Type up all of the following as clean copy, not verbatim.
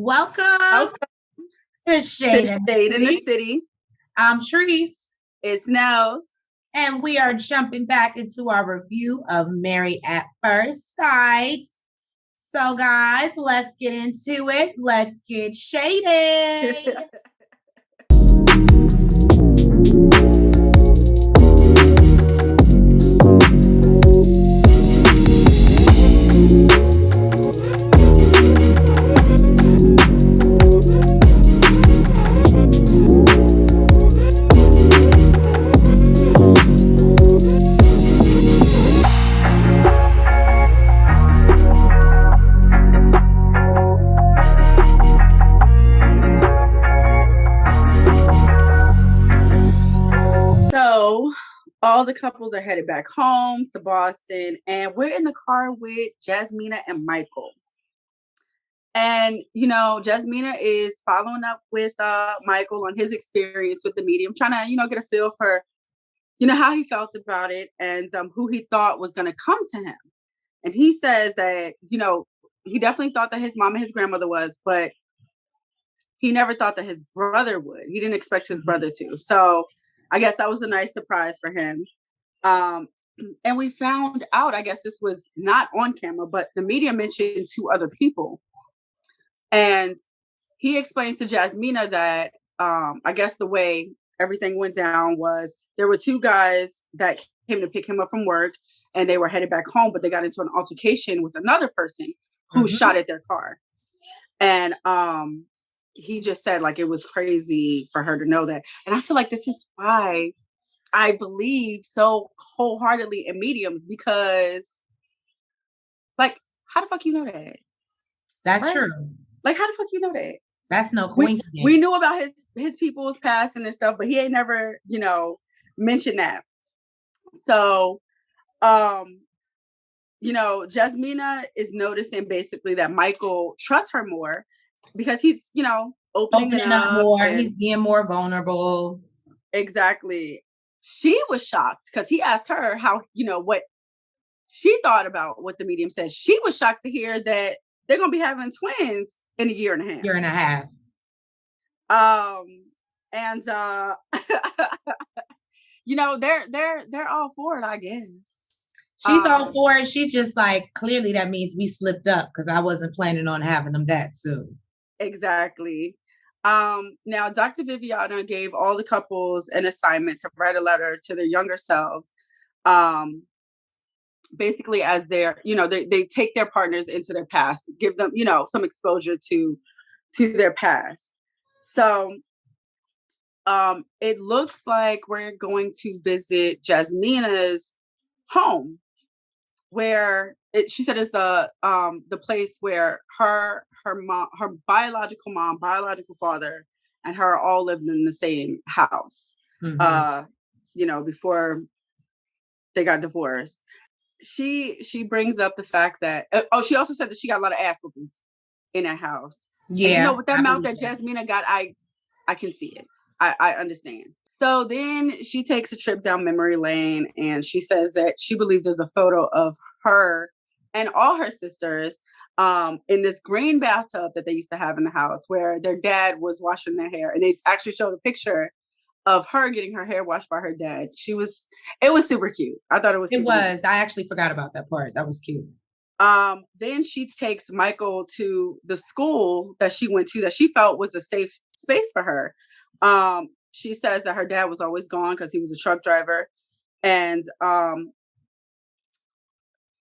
Welcome Welcome to to Shadeinthecity. Shadeinthecity. I'm Treese, It's Nels. and we are jumping back into our review of Married at First Sight. So, guys, let's get into it. Let's get shady. So, all the couples are headed back home to Boston, and we're in the car with Jasmina and Michael. And, Jasmina is following up with Michael on his experience with the medium, trying to, get a feel for, how he felt about it and who he thought was going to come to him. And he says that, he definitely thought that his mom and his grandmother was, but he never thought that his brother would. He didn't expect his brother to. So I guess that was a nice surprise for him. And we found out, I guess this was not on camera, but the media mentioned two other people. And he explains to Jasmina that I guess the way everything went down was there were two guys that came to pick him up from work, and they were headed back home, but they got into an altercation with another person who shot at their car. And he just said like it was crazy for her to know that. And I feel like this is why I believe so wholeheartedly in mediums, because like, how the fuck you know that? That's Right? true. Like, how the fuck you know that? That's no coincidence. We knew about his people's passing and stuff, but he ain't never, mentioned that. So, Jasmina is noticing basically that Michael trusts her more because he's, opening up more. He's being more vulnerable. Exactly. She was shocked because he asked her how, what she thought about what the medium said. She was shocked to hear that they're going to be having twins in a year and a half. And they're all for it, I guess. She's all for it. She's just like, clearly that means we slipped up because I wasn't planning on having them that soon. Exactly. Now Dr. Viviana gave all the couples an assignment to write a letter to their younger selves. Basically as their, they take their partners into their past, give them, some exposure to their past. So it looks like we're going to visit Jasmina's home, where she said is the place where her mom, her biological mom, biological father, and her all lived in the same house. Before they got divorced. She brings up the fact that she also said that she got a lot of ass whoopings in that house. Yeah, and, with that mouth that Jasmina got, I can see it. I understand. So then she takes a trip down memory lane, and she says that she believes there's a photo of her and all her sisters in this green bathtub that they used to have in the house, where their dad was washing their hair, and they actually showed a picture of her getting her hair washed by her dad. It was super cute. I thought it was. It was. I actually forgot about that part. That was cute. Then she takes Michael to the school that she went to that she felt was a safe space for her. She says that her dad was always gone because he was a truck driver. And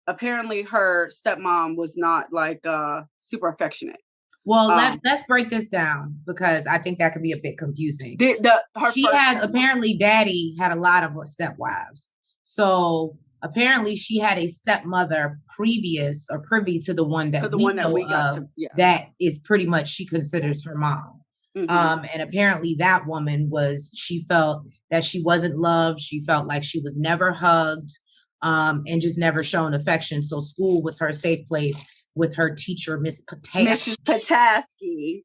apparently her stepmom was not like super affectionate. Well, let's break this down, because I think that could be a bit confusing. Apparently daddy had a lot of stepwives. So apparently she had a stepmother privy to the one that we got of, that is pretty much, she considers her mom. And apparently that woman she felt that she wasn't loved. She felt like she was never hugged, and just never shown affection. So school was her safe place with her teacher, Mrs. Pataski.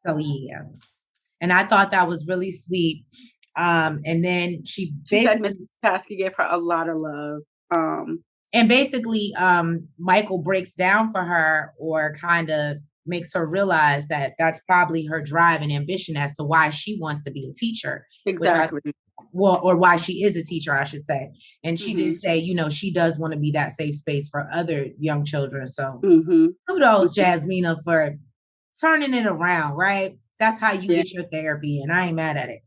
So yeah. And I thought that was really sweet. And then she said Mrs. Pataski gave her a lot of love. And basically, Michael breaks down for her, or kind of makes her realize that that's probably her drive and ambition as to why she wants to be a teacher. Exactly. Or why she is a teacher, I should say. And she did say, she does want to be that safe space for other young children. So kudos, Jasmina, for turning it around, right? That's how you get your therapy, and I ain't mad at it.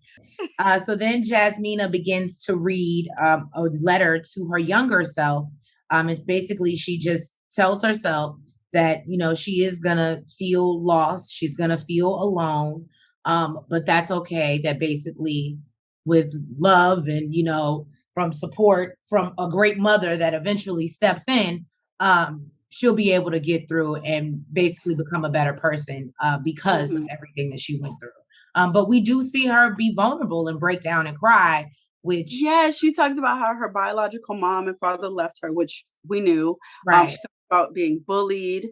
So then Jasmina begins to read a letter to her younger self. And basically she just tells herself that, she is going to feel lost. She's going to feel alone. But that's okay. That basically with love and, from support from a great mother that eventually steps in, she'll be able to get through and basically become a better person because of everything that she went through. But we do see her be vulnerable and break down and cry, which... Yeah, she talked about how her biological mom and father left her, which we knew. Right. She talked about being bullied,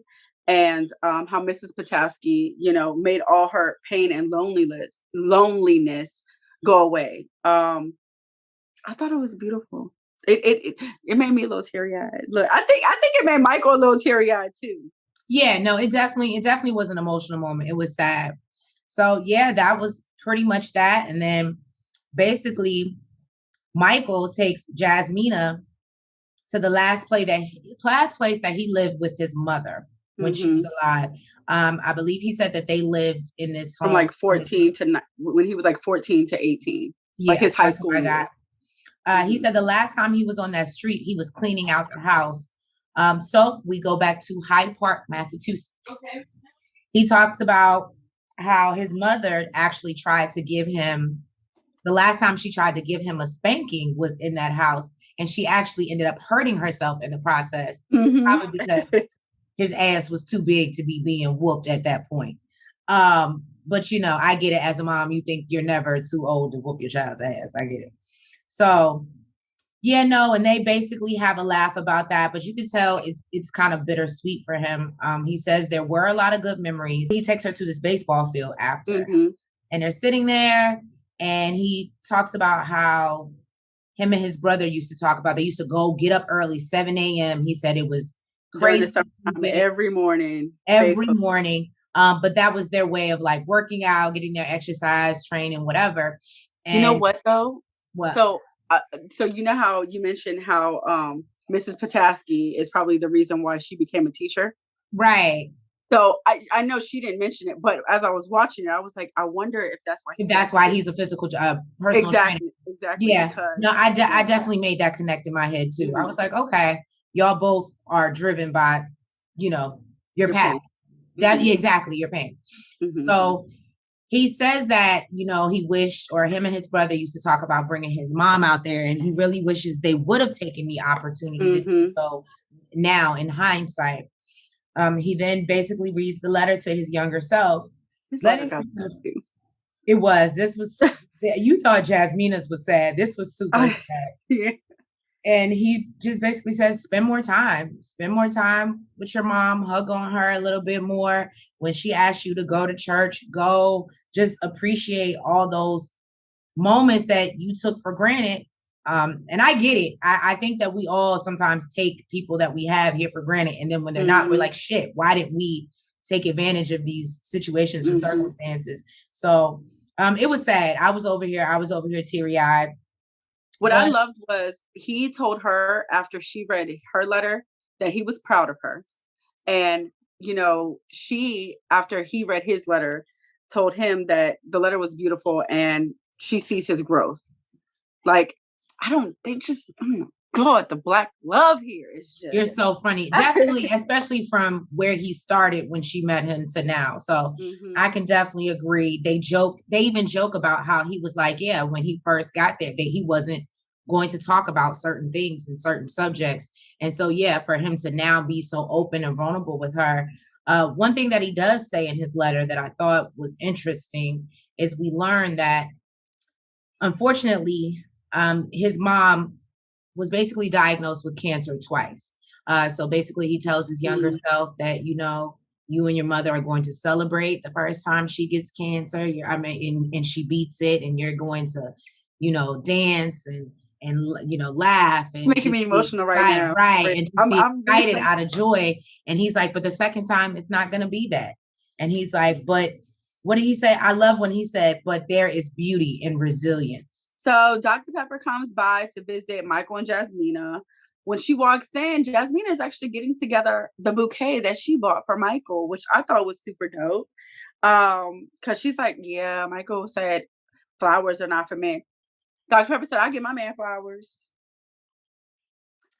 and how Mrs. Petoskey, made all her pain and loneliness go away. I thought it was beautiful. It made me a little teary-eyed. Look, I think it made Michael a little teary-eyed too. Yeah, no, it definitely was an emotional moment. It was sad. So yeah, that was pretty much that. And then basically Michael takes Jasmina to the last place that he lived with his mother when she was alive. I believe he said that they lived in this home from like 14 to when he was like 14 to 18, like his high school years. He said the last time he was on that street, he was cleaning out the house. So we go back to Hyde Park, Massachusetts. Okay. He talks about how his mother actually tried to give him, the last time she tried to give him a spanking was in that house. And she actually ended up hurting herself in the process, probably because his ass was too big to be being whooped at that point. But I get it. As a mom, you think you're never too old to whoop your child's ass. I get it. So yeah, no, and they basically have a laugh about that, but you can tell it's kind of bittersweet for him. He says there were a lot of good memories. He takes her to this baseball field after, and they're sitting there, and he talks about how him and his brother used to talk about, they used to go get up early, 7 a.m. He said it was crazy. Every morning. But that was their way of like working out, getting their exercise, training, whatever. And you know what though? What? So you know how you mentioned how Mrs. Petoskey is probably the reason why she became a teacher? Right. So I know she didn't mention it, but as I was watching it, I was like, I wonder if that's why he's a physical personal trainer. Exactly. Yeah. No, I definitely made that connect in my head too. I was like, okay, y'all both are driven by, your past. Exactly, your pain. So he says that, he wished, or him and his brother used to talk about bringing his mom out there, and he really wishes they would have taken the opportunity. So now, in hindsight, he then basically reads the letter to his younger self. It was. This was. You thought Jasmina's was sad. This was super sad. Yeah. And he just basically says, spend more time with your mom, hug on her a little bit more. When she asks you to go to church, go. Just appreciate all those moments that you took for granted. And I get it. I think that we all sometimes take people that we have here for granted. And then when they're not, we're like, shit, why didn't we take advantage of these situations and circumstances? So it was sad. I was over here teary-eyed. What I loved was he told her after she read her letter that he was proud of her. And, she, after he read his letter, told him that the letter was beautiful and she sees his growth. Like, God, the Black love here is just... You're so funny. Definitely, especially from where he started when she met him to now. So I can definitely agree. They even joke about how he was like, yeah, when he first got there, that he wasn't going to talk about certain things and certain subjects. And so, yeah, for him to now be so open and vulnerable with her. One thing that he does say in his letter that I thought was interesting is we learned that, unfortunately, his mom was basically diagnosed with cancer twice. So basically he tells his younger self that, you and your mother are going to celebrate the first time she gets cancer. And she beats it, and you're going to, dance and and laugh and making me emotional right now. Right. And just be excited out of joy. And he's like, but the second time it's not going to be that. And he's like, but what did he say? I love when he said, but there is beauty in resilience. So Dr. Pepper comes by to visit Michael and Jasmina. When she walks in, Jasmina is actually getting together the bouquet that she bought for Michael, which I thought was super dope. Because she's like, yeah, Michael said flowers are not for men. Dr. Pepper said, I give my man flowers.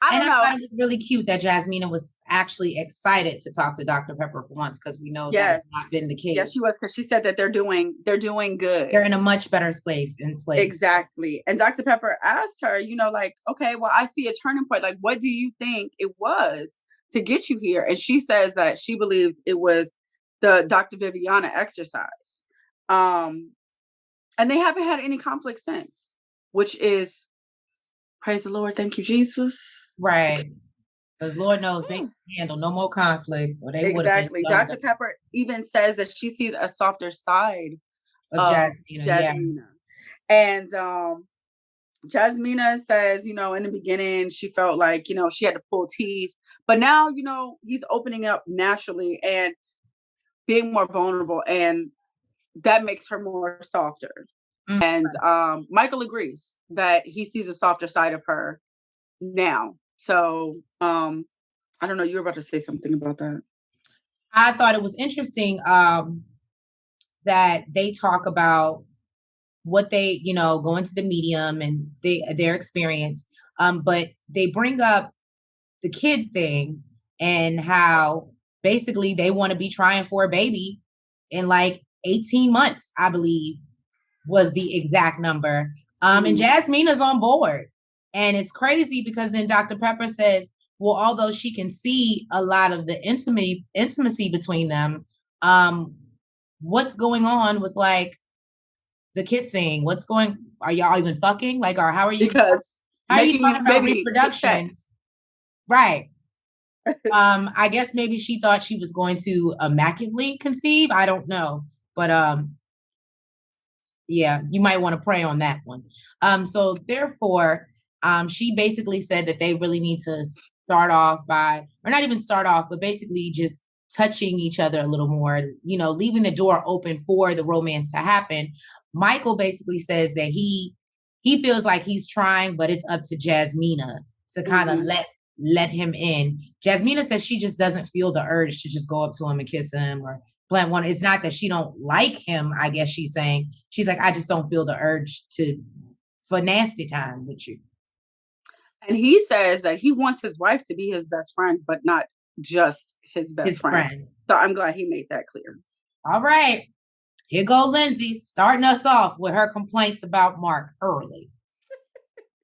I don't know. I thought it was really cute that Jasmina was actually excited to talk to Dr. Pepper for once, because we know that has not been the case. Yes, she was, because she said that they're doing good. They're in a much better place. Exactly. And Dr. Pepper asked her, like, okay, well, I see a turning point. Like, what do you think it was to get you here? And she says that she believes it was the Dr. Viviana exercise. And they haven't had any conflict since, which is, praise the Lord. Thank you, Jesus. Right. Because Lord knows they can handle no more conflict. Or they exactly. Dr. Pepper even says that she sees a softer side of Jasmina. Yeah. And Jasmina says, in the beginning, she felt like, she had to pull teeth. But now, he's opening up naturally and being more vulnerable. And that makes her more softer. Mm-hmm. And Michael agrees that he sees a softer side of her now. So I don't know, you were about to say something about that. I thought it was interesting that they talk about what they, go into the medium and their experience. But they bring up the kid thing and how basically they want to be trying for a baby in like 18 months, I believe was the exact number. And Jasmina's on board. And it's crazy because then Dr. Pepper says, well, although she can see a lot of the intimacy between them, what's going on with like the kissing? Are y'all even fucking? Like, or how are you? Because how are you talking about reproduction? Right. I guess maybe she thought she was going to immaculately conceive. I don't know. But yeah, you might want to pray on that one. So therefore, she basically said that they really need to start off by, or not even start off, but basically just touching each other a little more, leaving the door open for the romance to happen. Michael basically says that he feels like he's trying, but it's up to Jasmina to kind of let him in. Jasmina says she just doesn't feel the urge to just go up to him and kiss him or plant one. It's not that she don't like him, I guess she's saying. She's like, I just don't feel the urge for nasty time with you. And he says that he wants his wife to be his best friend, but not just his best friend. So I'm glad he made that clear. All right. Here go Lindsay starting us off with her complaints about Mark early.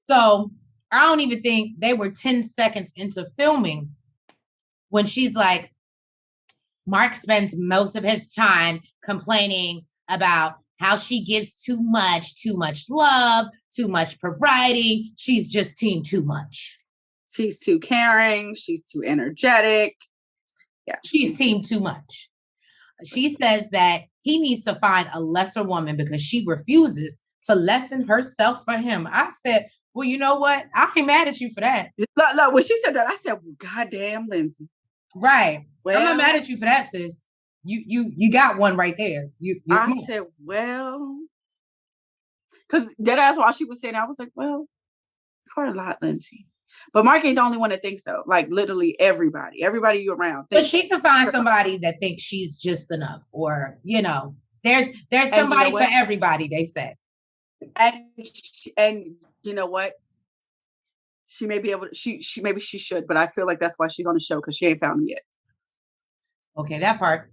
So I don't even think they were 10 seconds into filming when she's like, Mark spends most of his time complaining about how she gives too much love, too much providing. She's just team too much. She's too caring. She's too energetic. Yeah, she's team too much. She says that he needs to find a lesser woman because she refuses to lessen herself for him. I said, well, you know what? I ain't mad at you for that. Look, when she said that, I said, well, goddamn, Lindsay. Right. Well, I'm not mad at you for that, sis. You got one right there. I said, well, because that's why she was saying, I was like, well, you heard a lot, Lindsay. But Mark ain't the only one that thinks so. Like literally everybody you around. But she can find somebody that thinks she's just enough, or there's somebody for everybody. They say, and you know what? She may be able to. She maybe she should, but I feel like that's why she's on the show because she ain't found me yet. Okay, that part.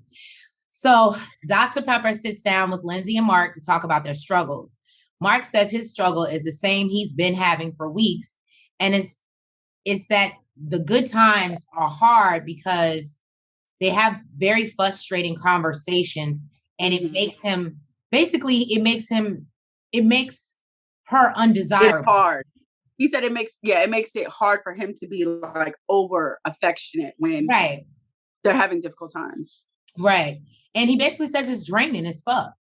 So Dr. Pepper sits down with Lindsay and Mark to talk about their struggles. Mark says his struggle is the same he's been having for weeks, and it's that the good times are hard because they have very frustrating conversations, and it makes him it makes her undesirable. It's hard. He said it makes it hard for him to be like over affectionate when they're having difficult times. Right. And he basically says it's draining as fuck.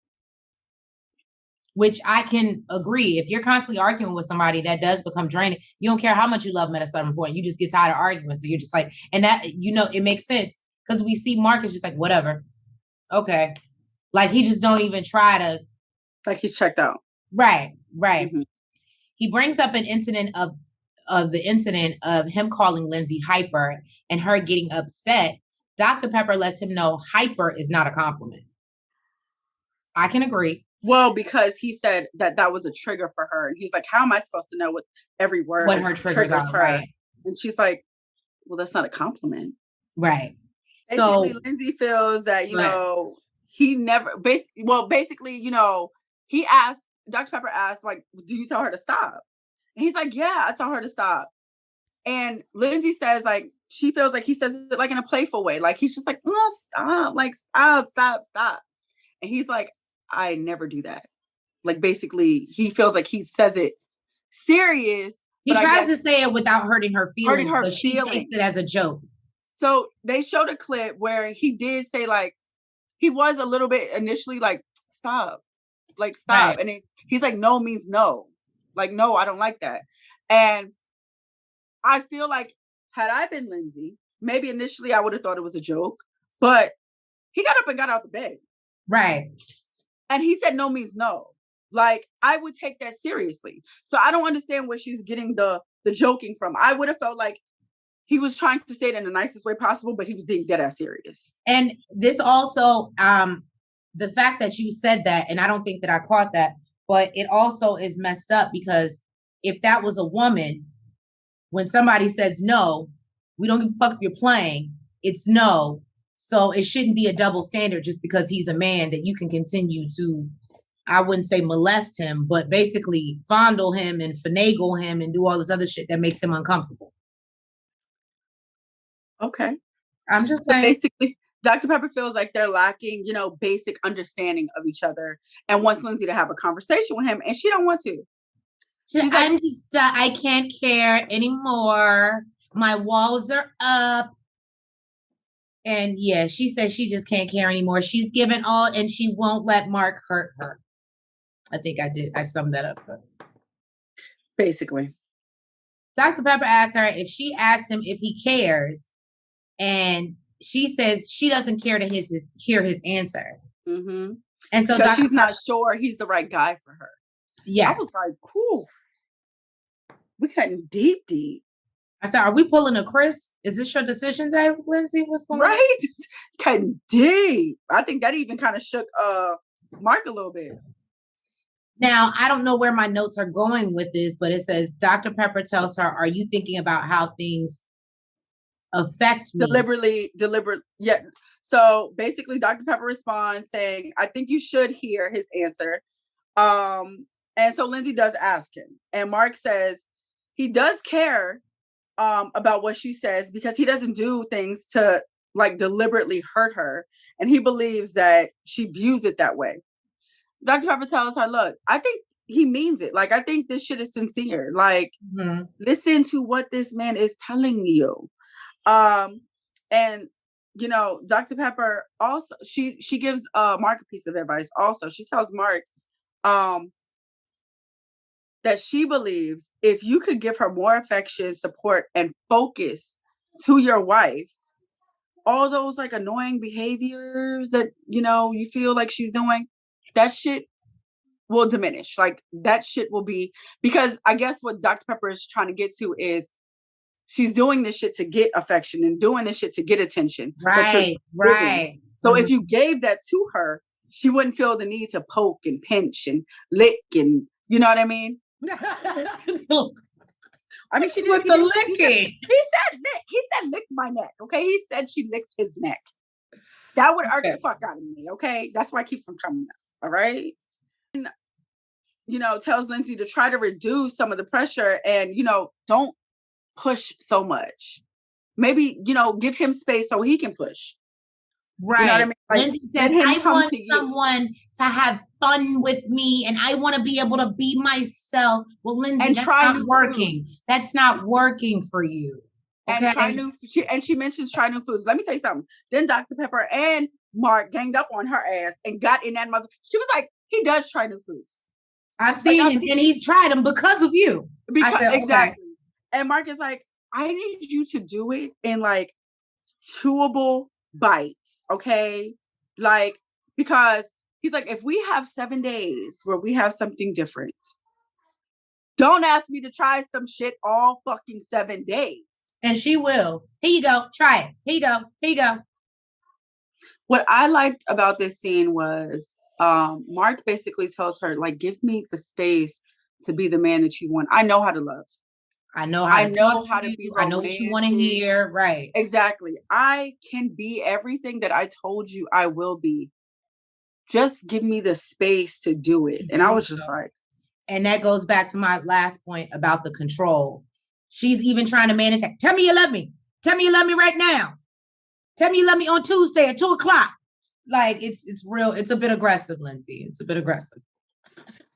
which I can agree. If you're constantly arguing with somebody, that does become draining. You don't care how much you love them at a certain point. You just get tired of arguing. So you're just like, and that, it makes sense because we see Mark is just like, whatever. Okay. Like he just don't even try to. Like he's checked out. Right. Mm-hmm. He brings up an incident of him calling Lindsay hyper and her getting upset. Dr. Pepper lets him know hyper is not a compliment. I can agree. Well, because he said that was a trigger for her. And he's like, how am I supposed to know what every word what her triggers are? Her? Right. And she's like, well, that's not a compliment. Right. Basically, so Lindsay feels that, he never, basically, he asked, Dr. Pepper asked, like, do you tell her to stop? And he's like, yeah, I tell her to stop. And Lindsay says, like, she feels like he says it like in a playful way. Like, he's just like, oh, stop, like, stop. And he's like, I never do that. Like, basically, he feels like he says it serious. He tries to say it without hurting her feelings, but she takes it as a joke. So they showed a clip where he did say, like, he was a little bit initially like, stop. Like, stop. Right. And he's like, no means no. Like, no, I don't like that. And I feel like had I been Lindsay, maybe initially I would have thought it was a joke, but he got up and got out the bed. Right. And he said no means no. Like, I would take that seriously. So I don't understand where she's getting the joking from. I would have felt like he was trying to say it in the nicest way possible, but he was being dead ass serious. And this also, the fact that you said that, and I don't think that I caught that, but it also is messed up because if that was a woman, when somebody says no, we don't give a fuck if you're playing, it's no. So it shouldn't be a double standard just because he's a man that you can continue to, I wouldn't say molest him, but basically fondle him and finagle him and do all this other shit that makes him uncomfortable. Okay. I'm just saying. Basically, Dr. Pepper feels like they're lacking, basic understanding of each other and wants Lindsay to have a conversation with him, and she don't want to. She's like, I can't care anymore. My walls are up. And yeah, she says she just can't care anymore. She's given all and she won't let Mark hurt her. I think I summed that up. Basically. Dr. Pepper asked her if she asked him if he cares. And she says she doesn't care to hear his answer. Mm-hmm. And so she's not sure he's the right guy for her. Yeah. I was like, cool. We cutting deep. I said, are we pulling a Chris? Is this your decision day, Lindsay? What's going on? Right? Cutting deep. I think that even kind of shook Mark a little bit. Now, I don't know where my notes are going with this, but it says, Dr. Pepper tells her, are you thinking about how things affect me? Deliberate. Yeah. So basically, Dr. Pepper responds saying, I think you should hear his answer. And so Lindsay does ask him. And Mark says he does care about what she says because he doesn't do things to like deliberately hurt her. And he believes that she views it that way. Dr. Pepper tells her, look, I think he means it. Like, I think this shit is sincere. Like, listen to what this man is telling you. And, Dr. Pepper also, she gives Mark a piece of advice also. She tells Mark that she believes if you could give her more affection, support, and focus to your wife, all those like annoying behaviors that, you feel like she's doing, that shit will diminish. Like that shit will be, because I guess what Dr. Pepper is trying to get to is she's doing this shit to get affection and doing this shit to get attention. Right. So if you gave that to her, she wouldn't feel the need to poke and pinch and lick and, you know what I mean? I mean, she did the licking. He said lick my neck. Okay. He said she licks his neck. That would irk the fuck out of me. Okay. That's why I keep them coming up. All right. And, tells Lindsay to try to reduce some of the pressure and, don't push so much. Maybe, give him space so he can push. Right. You know what I mean? Like, Lindsay says, I want someone to have fun with me and I want to be able to be myself. Well, Lindsay, and that's not working. Foods. That's not working for you. Okay? And try new, she mentions try new foods. Let me say something. Then Dr. Pepper and Mark ganged up on her ass and got in that mother. She was like, he does try new foods. I've seen him, and he's tried them because of you. Because, I said, exactly. Okay. And Mark is like, I need you to do it in like chewable bites, okay? Like, because he's like, if we have 7 days where we have something different, don't ask me to try some shit all fucking 7 days. And she will. Here you go. Try it. Here you go. Here you go. What I liked about this scene was Mark basically tells her, like, give me the space to be the man that you want. I know how to love. I know how to be. I know what you want to hear. Right. Exactly. I can be everything that I told you I will be. Just give me the space to do it. And I was just like. And that goes back to my last point about the control. She's even trying to manage. Tell me you love me. Tell me you love me right now. Tell me you love me on Tuesday at 2:00. Like, it's real. It's a bit aggressive, Lindsay. It's a bit aggressive.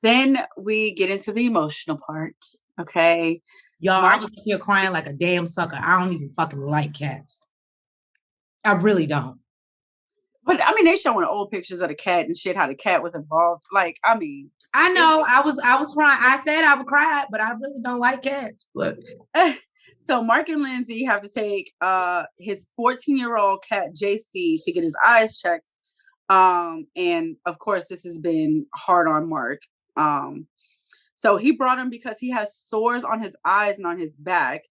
Then we get into the emotional part. Okay. Y'all, I was here crying like a damn sucker. I don't even fucking like cats. I really don't. But I mean, they showing old pictures of the cat and shit, how the cat was involved. Like, I mean, I know I was crying. I said I would cry, but I really don't like cats. But so Mark and Lindsay have to take his 14-year-old cat JC to get his eyes checked. And of course, this has been hard on Mark. So he brought him because he has sores on his eyes and on his back,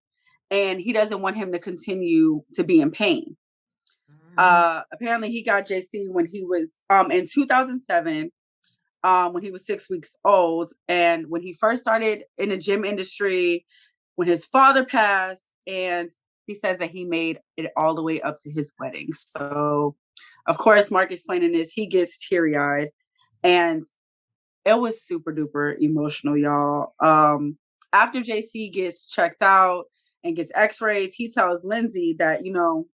and he doesn't want him to continue to be in pain. Apparently he got JC when he was in 2007, when he was 6 weeks old. And when he first started in the gym industry, when his father passed, and he says that he made it all the way up to his wedding. So of course, Mark explaining this, he gets teary-eyed, and it was super duper emotional, y'all. After JC gets checked out and gets x-rays, he tells Lindsay that, you know,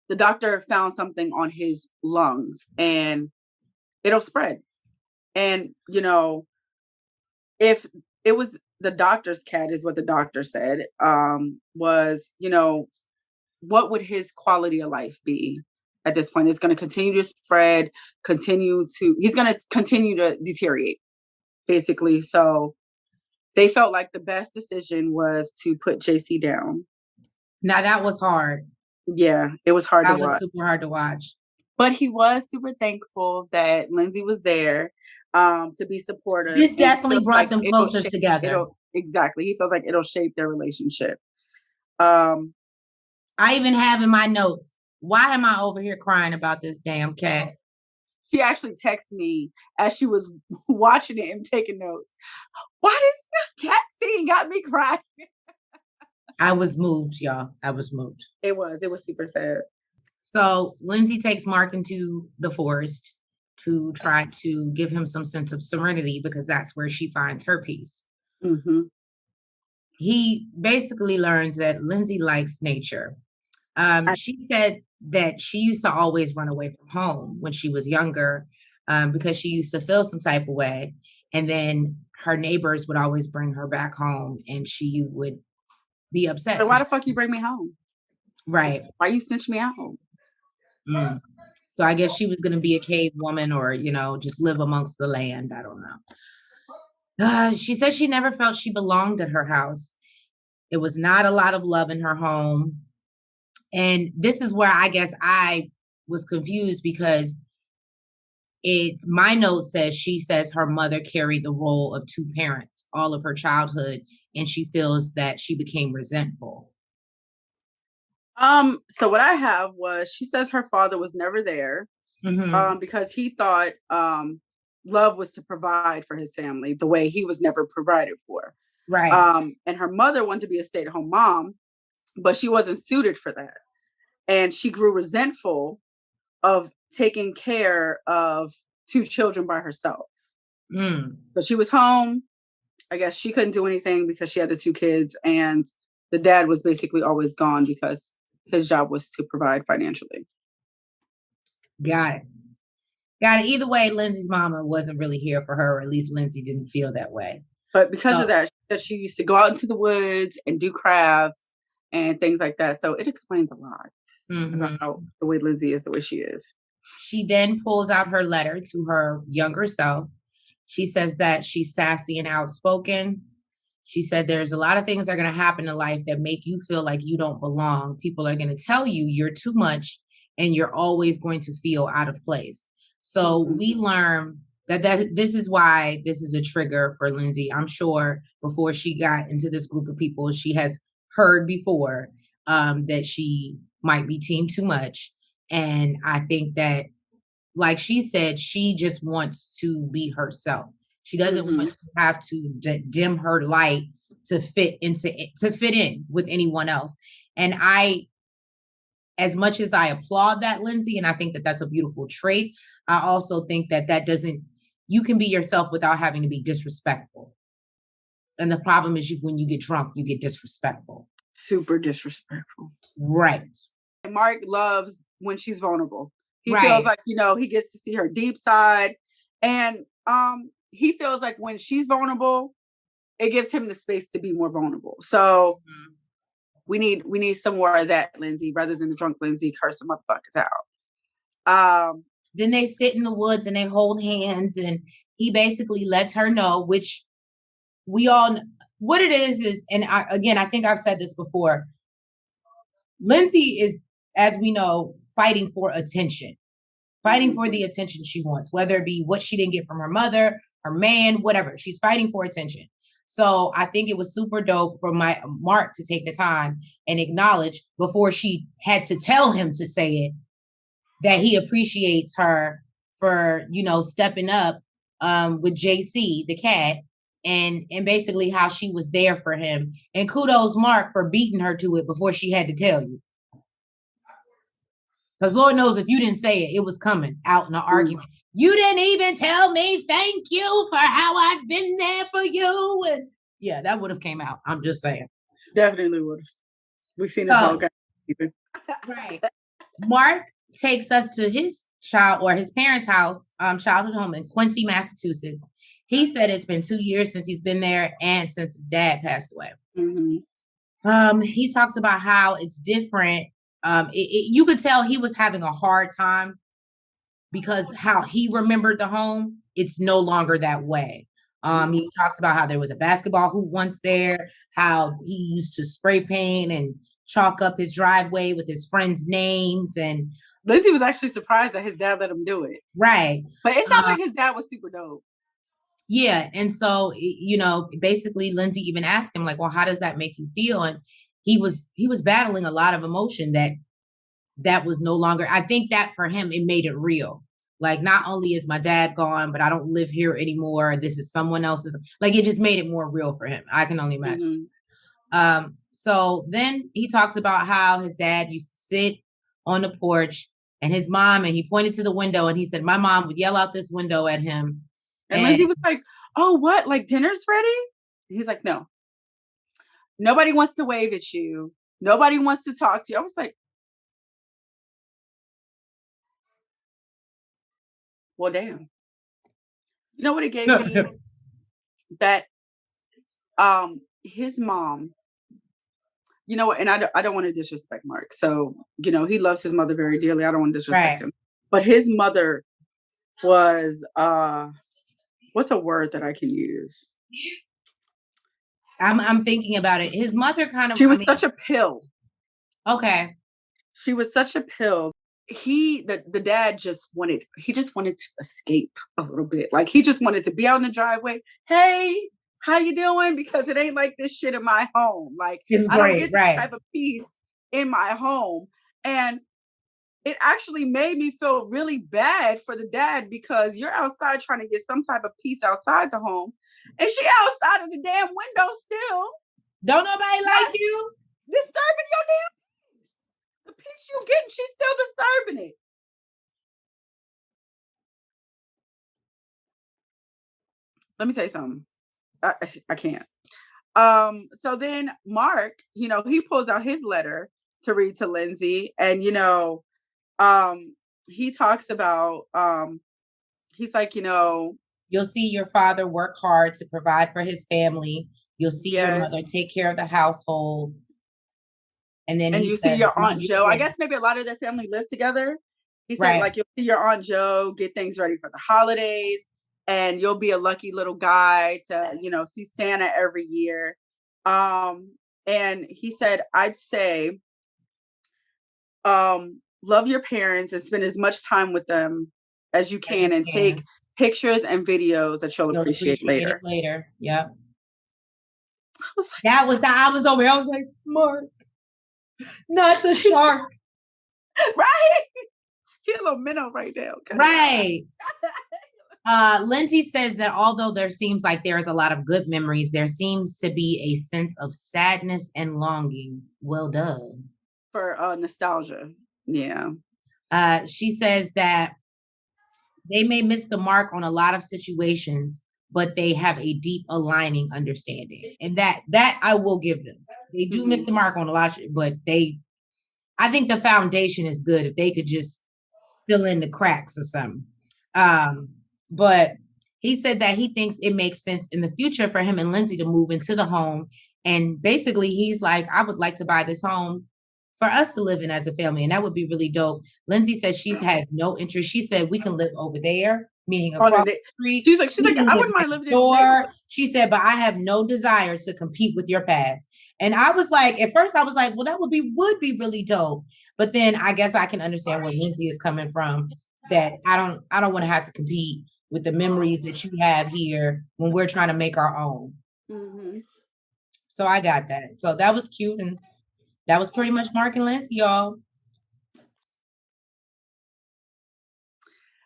the doctor found something on his lungs and it'll spread. And, you know, if it was the doctor's cat, is what the doctor said, was, you know, what would his quality of life be at this point? It's going to continue to spread, he's going to continue to deteriorate, basically. So they felt like the best decision was to put JC down. Now that was hard. Yeah, it was hard to watch. That was super hard to watch. But he was super thankful that Lindsay was there to be supportive. This definitely brought them closer together. Exactly. He feels like it'll shape their relationship. I even have in my notes, why am I over here crying about this damn cat? She actually texted me as she was watching it and taking notes. Why this cat scene got me crying? I was moved, y'all. I was moved. It was super sad. So Lindsay takes Mark into the forest to try to give him some sense of serenity, because that's where she finds her peace. Mm-hmm. He basically learns that Lindsay likes nature. She said that she used to always run away from home when she was younger, because she used to feel some type of way. And then her neighbors would always bring her back home, and she would be upset. But why the fuck you bring me home? Right. Why you snitch me out? So I guess she was going to be a cave woman, or, you know, just live amongst the land. I don't know. She said she never felt she belonged at her house. It was not a lot of love in her home. And this is where I guess I was confused, because my note says she says her mother carried the role of two parents all of her childhood, and she feels that she became resentful. So what I have was, she says her father was never there, because he thought love was to provide for his family the way he was never provided for. Right. And her mother wanted to be a stay-at-home mom, but she wasn't suited for that. And she grew resentful of taking care of two children by herself. So she was home. I guess she couldn't do anything because she had the two kids, and the dad was basically always gone because his job was to provide financially. Got it. Either way, Lindsay's mama wasn't really here for her, or at least Lindsay didn't feel that way. But because of that, she used to go out into the woods and do crafts and things like that. So it explains a lot about the way Lindsay is the way she is. She then pulls out her letter to her younger self. She says that she's sassy and outspoken. She said there's a lot of things that are going to happen in life that make you feel like you don't belong. People are going to tell you you're too much and you're always going to feel out of place. So we learn that this is why this is a trigger for Lindsay. I'm sure before she got into this group of people, she has heard before that she might be team too much. And I think that, like she said, she just wants to be herself. She doesn't want to have to dim her light to fit in with anyone else. And as much as I applaud that, Lindsay, and I think that that's a beautiful trait, I also think that you can be yourself without having to be disrespectful. And the problem is when you get drunk, you get disrespectful. Super disrespectful. Right. Mark loves when she's vulnerable. He feels like, he gets to see her deep side. And he feels like when she's vulnerable, it gives him the space to be more vulnerable. So we need some more of that, Lindsay, rather than the drunk Lindsay cursing motherfuckers out. Then they sit in the woods and they hold hands, and he basically lets her know, which we all what it is, and I think I've said this before. Lindsay is, as we know, fighting for attention, fighting for the attention she wants, whether it be what she didn't get from her mother, her man, whatever. She's fighting for attention. So I think it was super dope for Mark to take the time and acknowledge, before she had to tell him to say it, that he appreciates her for, stepping up with JC, the cat, and basically how she was there for him. And kudos, Mark, for beating her to it before she had to tell you. Because Lord knows if you didn't say it, it was coming out in an argument. You didn't even tell me thank you for how I've been there for you. And yeah, that would have came out. I'm just saying. Definitely would have. We've seen it all. Right. Mark takes us to his his parents' house, childhood home in Quincy, Massachusetts. He said it's been 2 years since he's been there and since his dad passed away. He talks about how it's different. You could tell he was having a hard time because how he remembered the home, it's no longer that way. He talks about how there was a basketball hoop once there, how he used to spray paint and chalk up his driveway with his friends' names. And Lindsay was actually surprised that his dad let him do it. Right. But it sounds like his dad was super dope. Yeah. And so, basically Lindsay even asked him, like, well, how does that make you feel? And he was battling a lot of emotion that was no longer, I think that for him, it made it real. Like, not only is my dad gone, but I don't live here anymore. This is someone else's, like, it just made it more real for him. I can only imagine. So then he talks about how his dad used to sit on the porch and his mom, and he pointed to the window and he said, my mom would yell out this window at him. And Lindsay was like, oh, what? Like, dinner's ready? And he's like, no. Nobody wants to wave at you. Nobody wants to talk to you. I was like, well, damn. You know what it gave me? That his mom, and I don't want to disrespect Mark. So, he loves his mother very dearly. I don't want to disrespect him. But his mother was, what's a word that I can use? I'm thinking about it. His mother she was such a pill. Okay. She was such a pill. The dad just wanted to escape a little bit. Like, he just wanted to be out in the driveway. Hey, how you doing? Because it ain't like this shit in my home. Like, I don't get that type of peace in my home. And it actually made me feel really bad for the dad, because you're outside trying to get some type of peace outside the home. And she outside of the damn window still. Don't nobody like you? Disturbing your damn peace. The peace you getting, she's still disturbing it. Let me say something. I can't. So then Mark, he pulls out his letter to read to Lindsay. And, he talks about, he's like, you'll see your father work hard to provide for his family. You'll see your mother take care of the household. And then you see your Aunt Jo. I guess maybe a lot of their family lives together. He said, like, you'll see your Aunt Jo get things ready for the holidays. and you'll be a lucky little guy to, you know, see Santa every year. And he said, I'd say, love your parents and spend as much time with them as you can, and take pictures and videos that you'll appreciate later. Yep. I was over here. I was like, Mark, not the shark. Right? He's a little minnow right now. Right. Lindsay says that although there seems like there is a lot of good memories, there seems to be a sense of sadness and longing. Well done. For nostalgia. Yeah. She says that they may miss the mark on a lot of situations, but they have a deep aligning understanding. And that I will give them. They do miss the mark on a lot, but I think the foundation is good if they could just fill in the cracks or something. But he said that he thinks it makes sense in the future for him and Lindsay to move into the home. And basically he's like, I would like to buy this home for us to live in as a family. And that would be really dope. Lindsay says she has no interest. She said, we can live over there, meaning across the street. She's like, I wouldn't mind living there. She said, but I have no desire to compete with your past. And I was like, at first I was like, well, that would be really dope. But then I guess I can understand where Lindsay is coming from, that I don't want to have to compete with the memories that you have here when we're trying to make our own. Mm-hmm. So I got that. So that was cute. And that was pretty much Mark and Lindsay, y'all.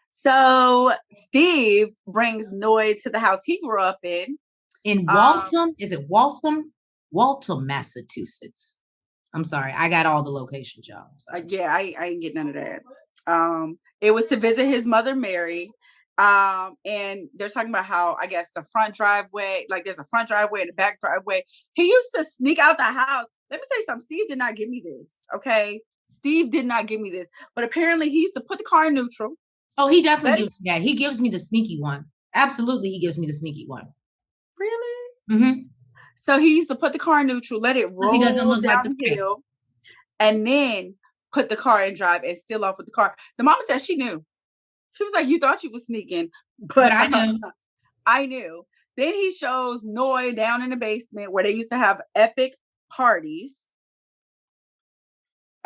So Steve brings Noy to the house he grew up in. In Waltham? Is it Waltham? Waltham, Massachusetts. I'm sorry. I got all the locations, y'all. Yeah, I ain't get none of that. It was to visit his mother, Mary. And they're talking about how, I guess, the front driveway, like there's a front driveway and a back driveway. He used to sneak out the house. Let me tell you something. Steve did not give me this. Okay. Steve did not give me this, but apparently he used to put the car in neutral. Oh, he definitely gives me that. He gives me the sneaky one. Absolutely. He gives me the sneaky one. Really? Mm-hmm. So he used to put the car in neutral, let it roll he doesn't look down like the hill, and then put the car in drive and steal off with the car. The mama said she knew. She was like, you thought you was sneaking, but I knew. I knew. Then he shows Noy down in the basement where they used to have epic parties.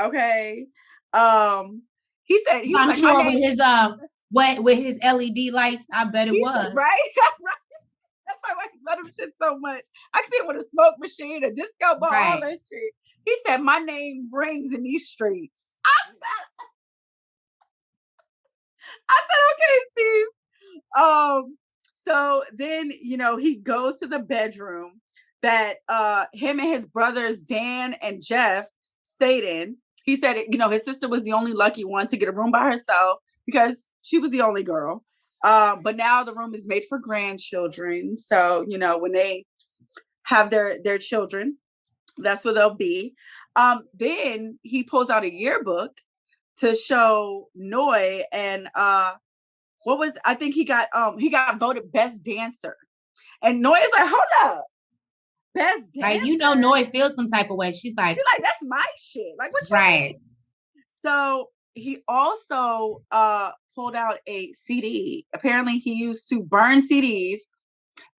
Okay. He said he was I'm sure with his LED lights, I bet it was. Said, right? That's why I love him shit so much. I can see it with a smoke machine, a disco ball, all that shit. He said, my name rings in these streets. I said, okay, Steve. So then, you know, he goes to the bedroom that him and his brothers, Dan and Jeff, stayed in. He said, you know, his sister was the only lucky one to get a room by herself because she was the only girl. But now the room is made for grandchildren. So, you know, when they have their children, that's where they'll be. Then he pulls out a yearbook to show Noy, and I think he got voted best dancer. And Noy is like, hold up. Best dancer. Right, you know, Noy feels some type of way. She's like, that's my shit. Like, what you right. mean? So he also pulled out a CD. Apparently he used to burn CDs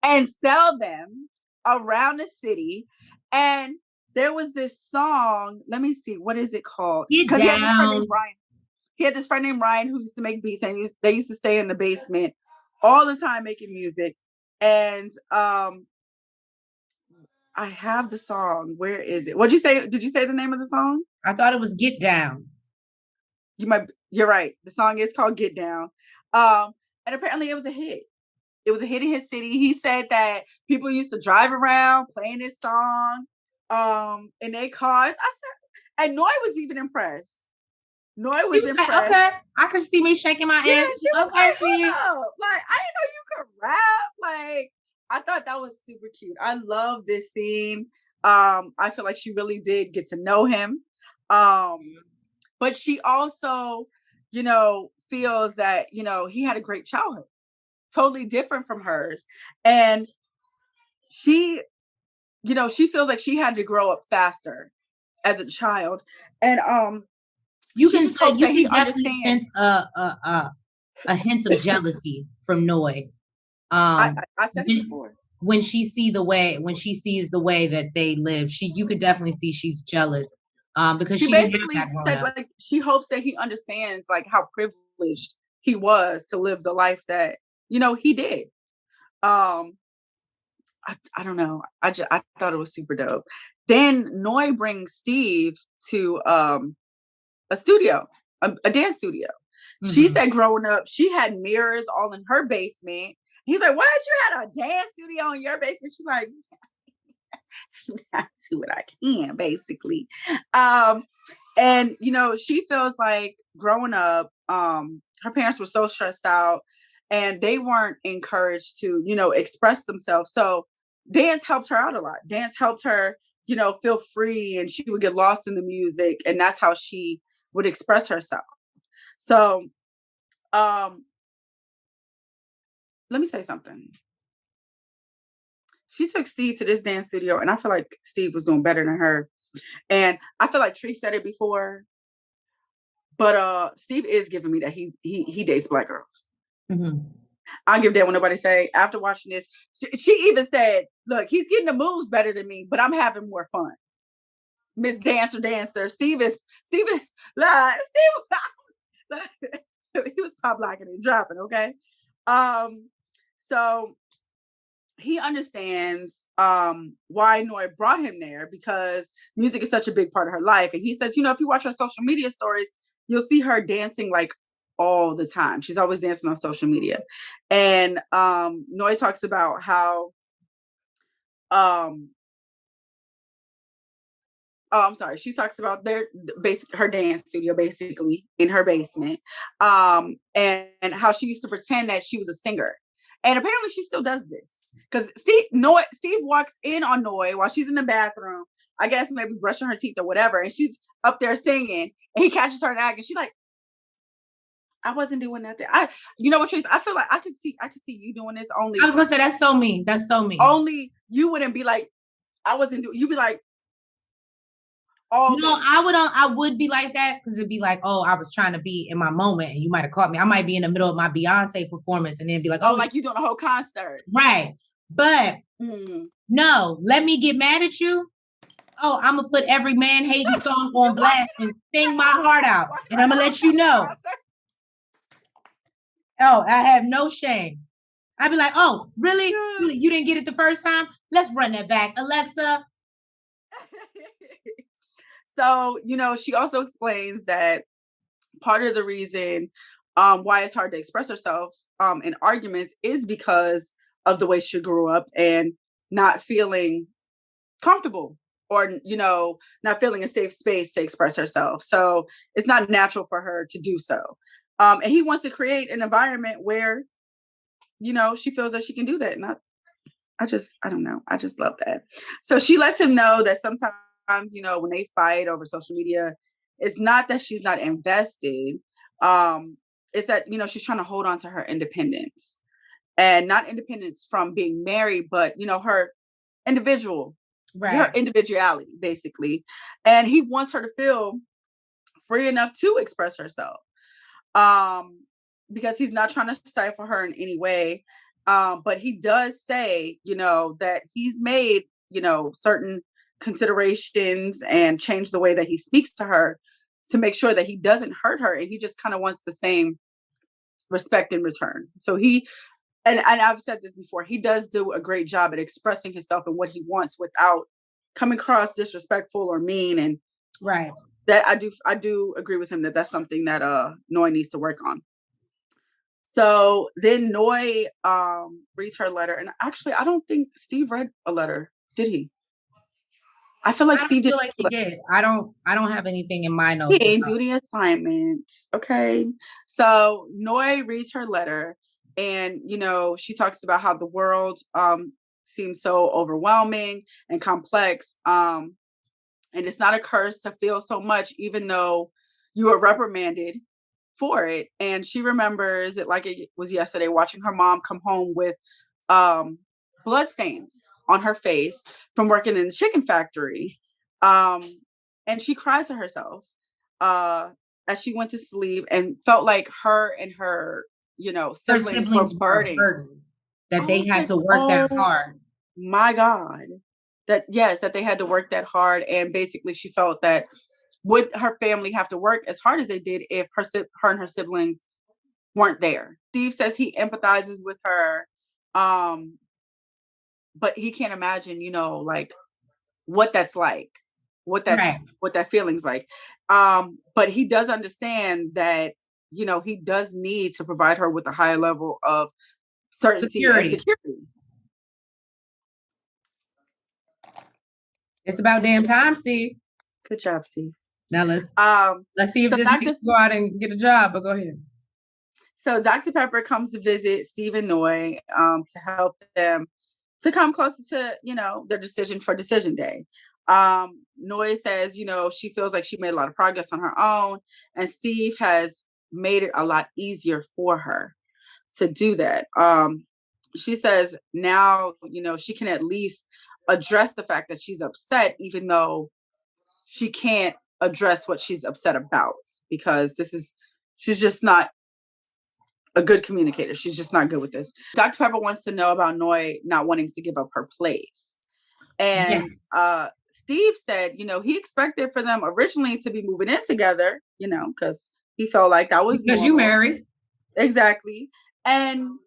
and sell them around the city. And there was this song. Let me see. What is it called? Because he had this friend named Ryan who used to make beats, and they used to stay in the basement all the time making music. And I have the song. Where is it? What'd you say? Did you say the name of the song? I thought it was Get Down. You're right. The song is called Get Down. And apparently it was a hit. It was a hit in his city. He said that people used to drive around playing this song in their cars. And Noy was even impressed. Noy was impressed. Like, okay, I could see me shaking my ass. She was like, hold up. Like, I didn't know you could rap. Like, I thought that was super cute. I love this scene. I feel like she really did get to know him. But she also, you know, feels that, you know, he had a great childhood, totally different from hers. And she, you know, she feels like she had to grow up faster as a child. And you can definitely sense a hint of jealousy from Noy. I said it before. When she sees the way that they live, you could definitely see she's jealous. Because she basically said like she hopes that he understands like how privileged he was to live the life that he did. I don't know. I thought it was super dope. Then Noi brings Steve to a studio, a dance studio. Mm-hmm. She said growing up, she had mirrors all in her basement. He's like, why did you have a dance studio in your basement? She's like, I do what I can, basically. And she feels like growing up, her parents were so stressed out and they weren't encouraged to, express themselves. So dance helped her out a lot. Dance helped her, feel free, and she would get lost in the music, and that's how she would express herself. So, let me say something. She took Steve to this dance studio, and I feel like Steve was doing better than her. And I feel like Tree said it before, but Steve is giving me that he dates black girls. Mm-hmm. I don't give a damn what nobody say. After watching this, she even said, "Look, he's getting the moves better than me, but I'm having more fun." Miss Dancer, Steve is like Steve. He was pop locking and dropping. Okay, so he understands why Noi brought him there, because music is such a big part of her life. And he says, if you watch her social media stories, you'll see her dancing like all the time. She's always dancing on social media. And Noi talks about how she talks about her dance studio basically in her basement, and how she used to pretend that she was a singer. And apparently she still does this, because Steve walks in on Noi while she's in the bathroom, I guess maybe brushing her teeth or whatever, and she's up there singing, and he catches her in the act, and she's like, I wasn't doing nothing. What, Trace? I feel like I could see you doing this. Only I was gonna say that's so mean. That's so mean. Only you wouldn't be like, I wasn't doing. You'd be like, I would be like that, because it'd be like, oh, I was trying to be in my moment and you might have caught me. I might be in the middle of my Beyonce performance and then be like, oh, like you doing a whole concert. Right. But no, let me get mad at you. Oh, I'm going to put every man hating song on blast and sing my heart out. And I'm going to let you know. Oh, I have no shame. I'd be like, oh, really? You didn't get it the first time? Let's run that back. Alexa. So, she also explains that part of the reason why it's hard to express herself in arguments is because of the way she grew up and not feeling comfortable, or, not feeling a safe space to express herself. So it's not natural for her to do so. And he wants to create an environment where, she feels that she can do that. And I don't know. I just love that. So she lets him know that sometimes, when they fight over social media, it's not that she's not invested. It's that, she's trying to hold on to her independence, and not independence from being married, but, her her individuality, basically. And he wants her to feel free enough to express herself. Because he's not trying to stifle her in any way. But he does say, that he's made, certain considerations and changed the way that he speaks to her to make sure that he doesn't hurt her. And he just kind of wants the same respect in return. So and I've said this before, he does do a great job at expressing himself and what he wants without coming across disrespectful or mean. And right. That I do agree with him that that's something that Noi needs to work on. So then Noi reads her letter, and actually I don't think Steve read a letter, did he? I feel like Steve did. Like he did. I don't have anything in my notes. He ain't do the assignment. Okay. So Noi reads her letter, and she talks about how the world seems so overwhelming and complex. And it's not a curse to feel so much, even though you were reprimanded for it. And she remembers it like it was yesterday, watching her mom come home with bloodstains on her face from working in the chicken factory. And she cried to herself as she went to sleep, and felt like her and her, siblings were burdened. that they had to work that hard. My God. That they had to work that hard. And basically she felt that would her family have to work as hard as they did if her and her siblings weren't there. Steve says he empathizes with her. But he can't imagine, like what that's like, what that feeling's like. But he does understand that, he does need to provide her with a higher level of certainty and security. It's about damn time, Steve. Good job, Steve. Now let's see if this makes you go out and get a job, but go ahead. So Dr. Pepper comes to visit Steve and Noi to help them to come closer to, their decision for decision day. Noi says, she feels like she made a lot of progress on her own, and Steve has made it a lot easier for her to do that. She says now, she can at least address the fact that she's upset, even though she can't address what she's upset about, because she's just not a good communicator. She's just not good with this. Dr. Pepper wants to know about Noi not wanting to give up her place. And Steve said, he expected for them originally to be moving in together, because he felt like that was because you married. Exactly. And,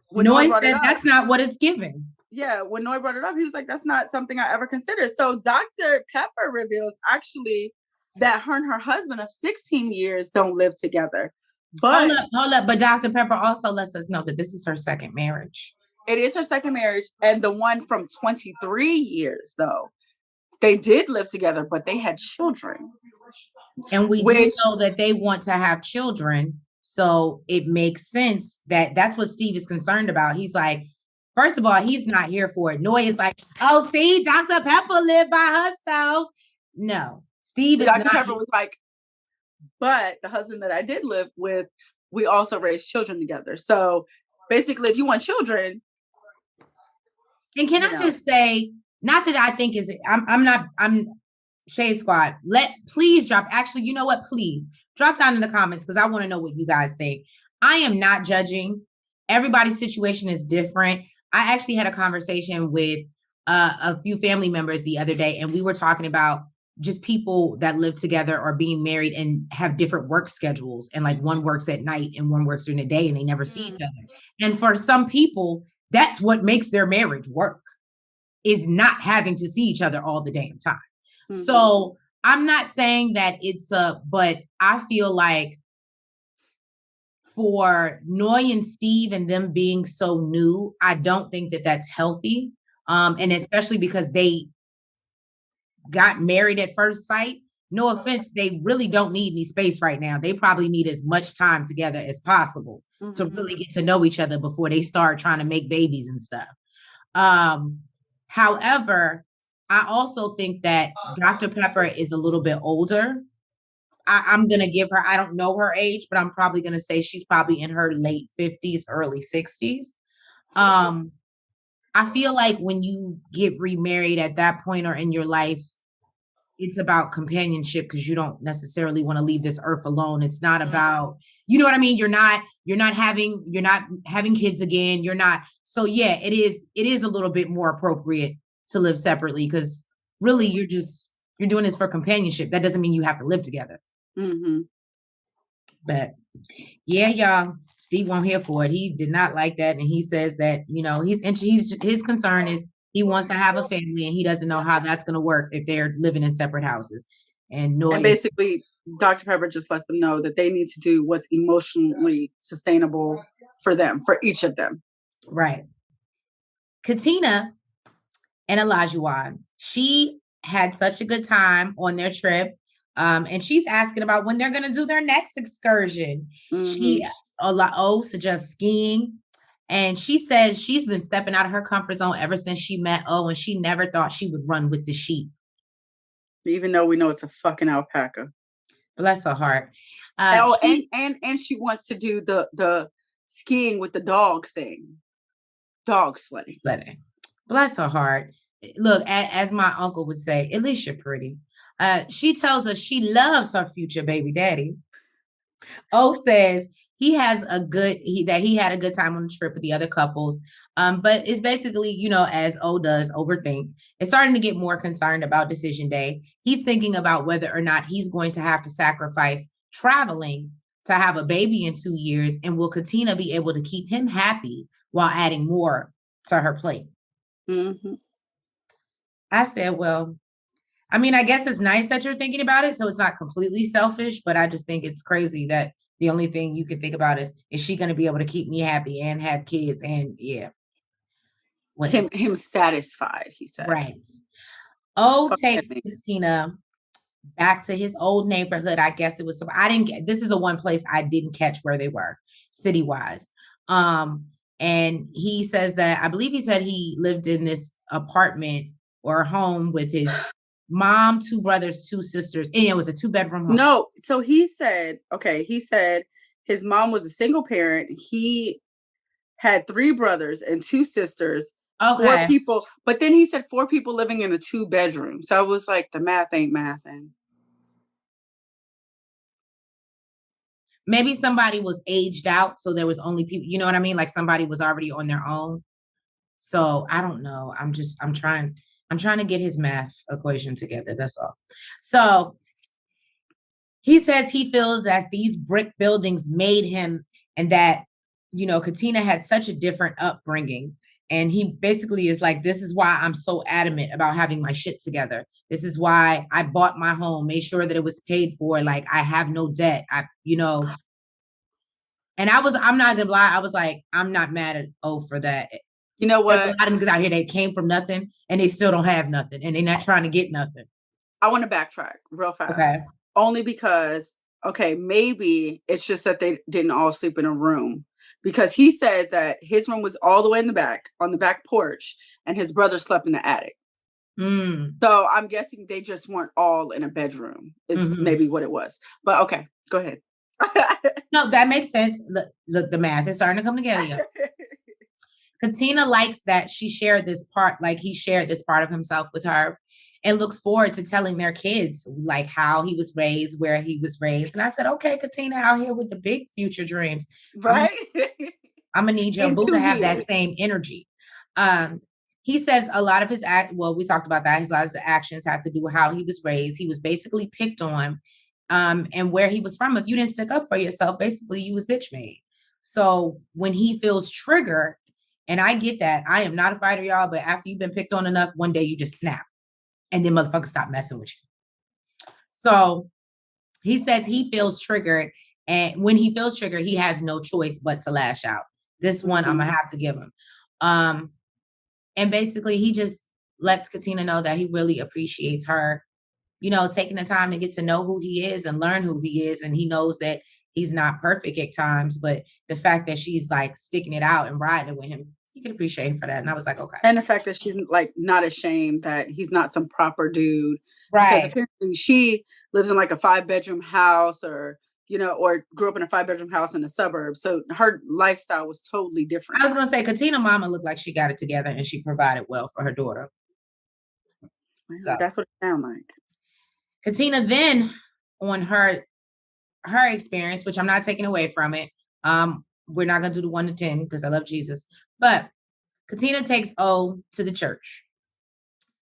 when Noi said that's not what it's given. Yeah, when Noi brought it up, he was like, that's not something I ever considered. So Dr. Pepper reveals actually that her and her husband of 16 years don't live together. But hold up. But Dr. Pepper also lets us know that this is her second marriage. It is her second marriage. And the one from 23 years, though, they did live together, but they had children. And we do know that they want to have children. So it makes sense that that's what Steve is concerned about. He's like, first of all, he's not here for it. Noi is like, oh, see, Dr. Pepper lived by herself. No, Steve is Dr. not. Pepper was like, but the husband that I did live with, we also raised children together. So basically, if you want children. And can I just say, not that I think I'm Shade Squad. Please drop. Actually, you know what? Please drop down in the comments because I want to know what you guys think. I am not judging. Everybody's situation is different. I actually had a conversation with a few family members the other day, and we were talking about just people that live together or being married and have different work schedules. And like one works at night and one works during the day and they never see each other. And for some people, that's what makes their marriage work, is not having to see each other all the damn time. Mm-hmm. So I'm not saying that but I feel like for Noi and Steve and them being so new, I don't think that that's healthy. And especially because they got married at first sight. No offense, they really don't need any space right now. They probably need as much time together as possible to really get to know each other before they start trying to make babies and stuff. However, I also think that Dr. Pepper is a little bit older. I'm going to give her, I don't know her age, but I'm probably going to say she's probably in her late 50s, early 60s. I feel like when you get remarried at that point or in your life, it's about companionship because you don't necessarily want to leave this earth alone. It's not about, you know what I mean? You're not having kids again. You're not. So yeah, it is a little bit more appropriate to live separately because really you're doing this for companionship. That doesn't mean you have to live together. Mm-hmm. But yeah, y'all, Steve won't here for it. He did not like that. And he says that, his concern is he wants to have a family and he doesn't know how that's going to work if they're living in separate houses. And basically Dr. Pepper just lets them know that they need to do what's emotionally sustainable for them, for each of them. Right. Katina and Olajuwon, she had such a good time on their trip. And she's asking about when they're going to do their next excursion. Mm-hmm. She suggests skiing. And she says she's been stepping out of her comfort zone ever since she met O, and she never thought she would run with the sheep. Even though we know it's a fucking alpaca. Bless her heart. And she wants to do the skiing with the dog thing. Dog sledding. Bless her heart. Look, as my uncle would say, at least you're pretty. She tells us she loves her future baby daddy. O says he has he had a good time on the trip with the other couples. But it's basically, you know, as O does, overthink. It's starting to get more concerned about decision day. He's thinking about whether or not he's going to have to sacrifice traveling to have a baby in 2 years, and will Katina be able to keep him happy while adding more to her plate? Mm-hmm. I said, well, I mean, I guess it's nice that you're thinking about it, so it's not completely selfish, but I just think it's crazy that the only thing you can think about is she going to be able to keep me happy and have kids? And yeah. Him satisfied, he said. Right. O takes Katina back to his old neighborhood. I guess it was this is the one place I didn't catch where they were city-wise. And he says that, I believe he said he lived in this apartment or home with his mom, 2 brothers, 2 sisters, and it was a 2-bedroom home. No, so he said his mom was a single parent. He had 3 brothers and 2 sisters. Okay. 4 people, but then he said 4 people living in a 2-bedroom. So I was like, the math ain't mathing. Maybe somebody was aged out, so there was only people, you know what I mean? Like somebody was already on their own. So I don't know. I'm trying to get his math equation together. That's all. So he says he feels that these brick buildings made him, and that, you know, Katina had such a different upbringing. And he basically is like, this is why I'm so adamant about having my shit together. This is why I bought my home, made sure that it was paid for. Like, I have no debt. And I'm not gonna lie, I was like, I'm not mad at O for that. You know what? There's a lot of niggas out here that came from nothing and they still don't have nothing, and they're not trying to get nothing. I want to backtrack real fast. Okay. Only because, maybe it's just that they didn't all sleep in a room. Because he said that his room was all the way in the back, on the back porch, and his brother slept in the attic. So I'm guessing they just weren't all in a bedroom, is maybe what it was. But okay, go ahead. No, that makes sense. Look, the math is starting to come together. Katina likes that she shared this part, like he shared this part of himself with her, and looks forward to telling their kids like how he was raised, where he was raised. And I said, okay, Katina out here with the big future dreams. Right. I'm gonna need your boo to have that same energy. He says a lot of his we talked about that. A lot of the actions had to do with how he was raised. He was basically picked on, and where he was from. If you didn't stick up for yourself, basically you was bitch made. So when he feels triggered, and I get that, I am not a fighter, y'all, but after you've been picked on enough, one day you just snap, and then motherfuckers stop messing with you. So he says he feels triggered, and when he feels triggered, he has no choice but to lash out. This one I'm gonna have to give him. And basically he just lets Katina know that he really appreciates her, you know, taking the time to get to know who he is and learn who he is. And he knows that he's not perfect at times, but the fact that she's like sticking it out and riding with him, he can appreciate him for that. And I was like, okay. And the fact that she's like not ashamed that he's not some proper dude. Right. Because apparently she lives in like a 5-bedroom house, or, you know, or grew up in a 5-bedroom house in the suburbs. So her lifestyle was totally different. I was going to say, Katina mama looked like she got it together and she provided well for her daughter. Well, so that's what it sounds like. Katina then, on her experience, which I'm not taking away from it. We're not going to do the 1 to 10 because I love Jesus. But Katina takes O to the church.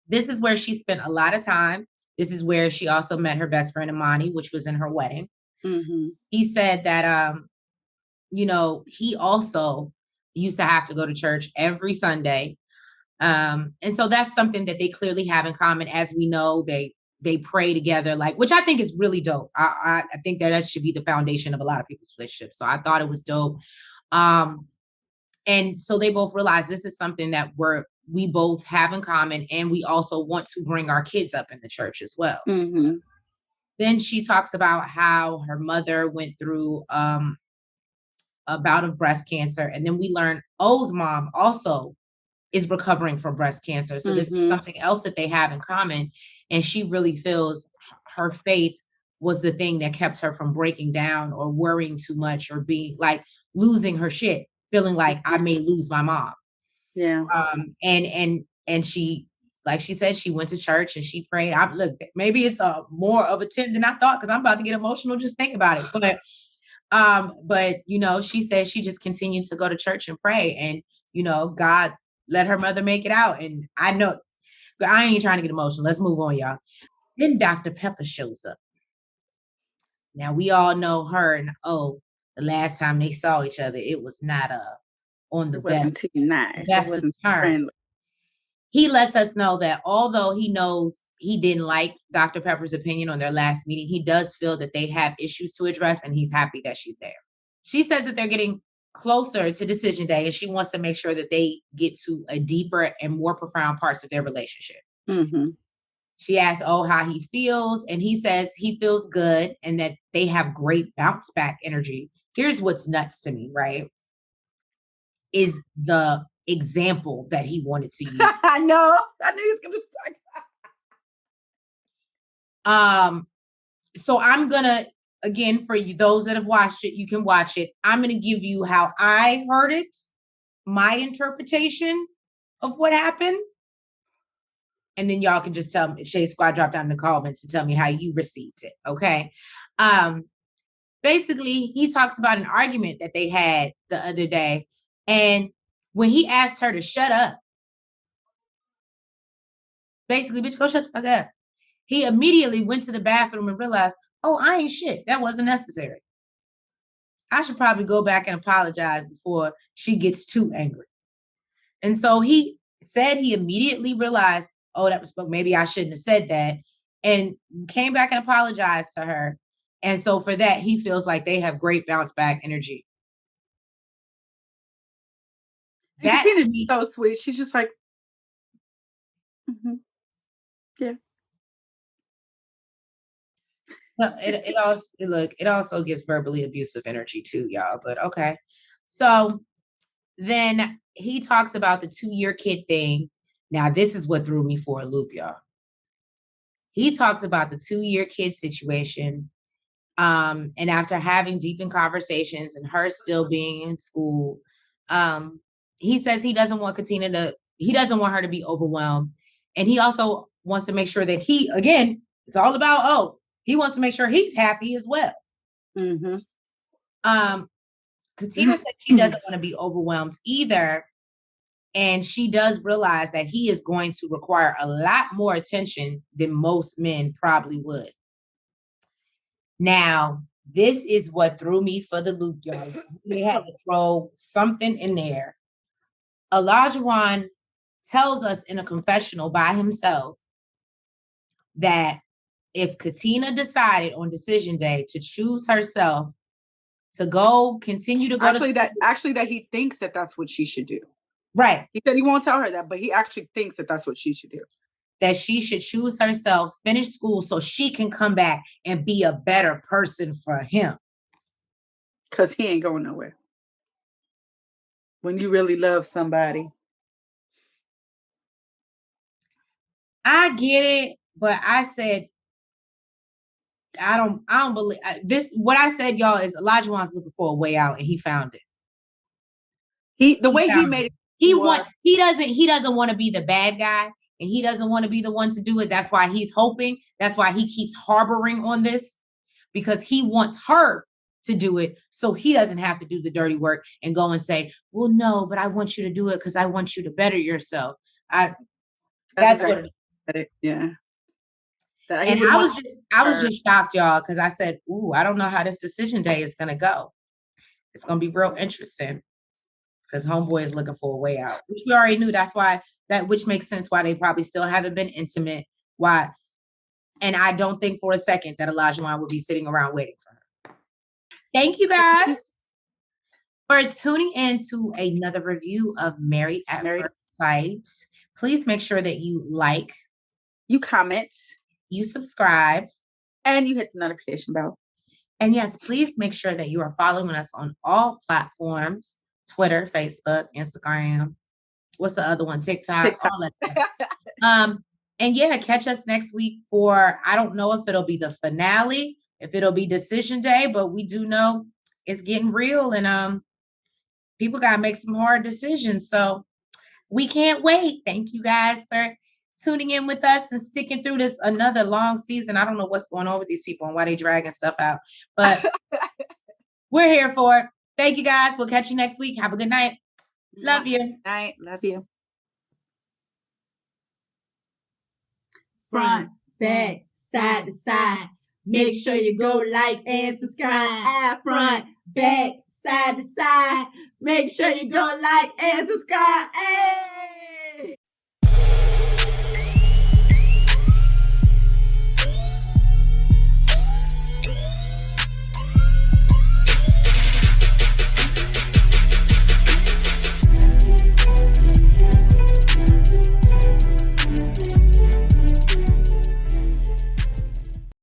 This is where she spent a lot of time. This is where she also met her best friend, Imani, which was in her wedding. He said that, you know, he also used to have to go to church every Sunday. And so that's something that they clearly have in common. As we know, they pray together, like, which I think is really dope. I think that should be the foundation of a lot of people's relationships. So I thought it was dope. And so they both realized this is something that we both have in common. And we also want to bring our kids up in the church as well. Then she talks about how her mother went through a bout of breast cancer. And then we learned O's mom also is recovering from breast cancer. So this is something else that they have in common. And she really feels her faith was the thing that kept her from breaking down or worrying too much or being like losing her shit, feeling like I may lose my mom. Yeah. And she, like she said, she went to church and she prayed. Look, maybe it's more of a 10 than I thought, because I'm about to get emotional just think about it. But But she said she just continued to go to church and pray, and God let her mother make it out. And I know, I ain't trying to get emotional. Let's move on, y'all. Then Dr. Pepper shows up. Now we all know her, and the last time they saw each other, it was not on the best. Nice. Best of terms. He lets us know that although he knows he didn't like Dr. Pepper's opinion on their last meeting, he does feel that they have issues to address, and he's happy that she's there. She says that they're getting closer to decision day, and she wants to make sure that they get to a deeper and more profound parts of their relationship. Mm-hmm. She asks, how he feels, and he says he feels good and that they have great bounce back energy. Here's what's nuts to me, right? Is the example that he wanted to use. I knew he was going to talk about. So I'm gonna, again, for you, those that have watched it, you can watch it. I'm gonna give you how I heard it, my interpretation of what happened, and then y'all can just tell me. Shade Squad, drop down in the comments and tell me how you received it. Okay. Basically, he talks about an argument that they had the other day, and when he asked her to shut up, basically, bitch, go shut the fuck up. He immediately went to the bathroom and realized, I ain't shit. That wasn't necessary. I should probably go back and apologize before she gets too angry. And so he said he immediately realized, maybe I shouldn't have said that, and came back and apologized to her. And so for that, he feels like they have great bounce back energy. That's so sweet. She's just like, mm-hmm. Yeah. It also gives verbally abusive energy too, y'all. But okay. So then he talks about the 2-year kid thing. Now, this is what threw me for a loop, y'all. He talks about the 2-year kid situation. And after having deepened conversations and her still being in school, he says he doesn't want her to be overwhelmed. And he also wants to make sure that it's all about, he wants to make sure he's happy as well. Mm-hmm. Katina says she doesn't want to be overwhelmed either. And she does realize that he is going to require a lot more attention than most men probably would. Now, this is what threw me for the loop, y'all. They had to throw something in there. Olajuwon tells us in a confessional by himself that if Katina decided on decision day to choose herself to continue to go that he thinks that that's what she should do. Right. He said he won't tell her that, but he actually thinks that that's what she should do. That she should choose herself, finish school so she can come back and be a better person for him. Because he ain't going nowhere. When you really love somebody. I get it, but I said, I don't believe this. What I said, y'all, is Olajuwon's looking for a way out, and he found it. He doesn't want to be the bad guy, and he doesn't want to be the one to do it. That's why he's hoping. That's why he keeps harboring on this, because he wants her to do it so he doesn't have to do the dirty work and go and say, well, no, but I want you to do it because I want you to better yourself. That's what it, yeah. And I was just shocked, y'all, because I said, I don't know how this decision day is going to go. It's going to be real interesting because homeboy is looking for a way out, which we already knew. That's why which makes sense why they probably still haven't been intimate. Why? And I don't think for a second that Olajuwon would be sitting around waiting for her. Thank you guys for tuning in to another review of Married at First Sight. Please make sure that you like, you comment, you subscribe, and you hit the notification bell. And yes, please make sure that you are following us on all platforms: Twitter, Facebook, Instagram. What's the other one? TikTok. All that stuff. And yeah, catch us next week for, I don't know if it'll be the finale, if it'll be decision day, but we do know it's getting real, and people got to make some hard decisions. So we can't wait. Thank you guys for tuning in with us and sticking through this another long season. I don't know what's going on with these people and why they dragging stuff out, but We're here for it. Thank you guys. We'll catch you next week. Have a good night. Love you. Night. Love you. Front, back, side to side. Make sure you go like and subscribe. Front, back, side to side. Make sure you go like and subscribe.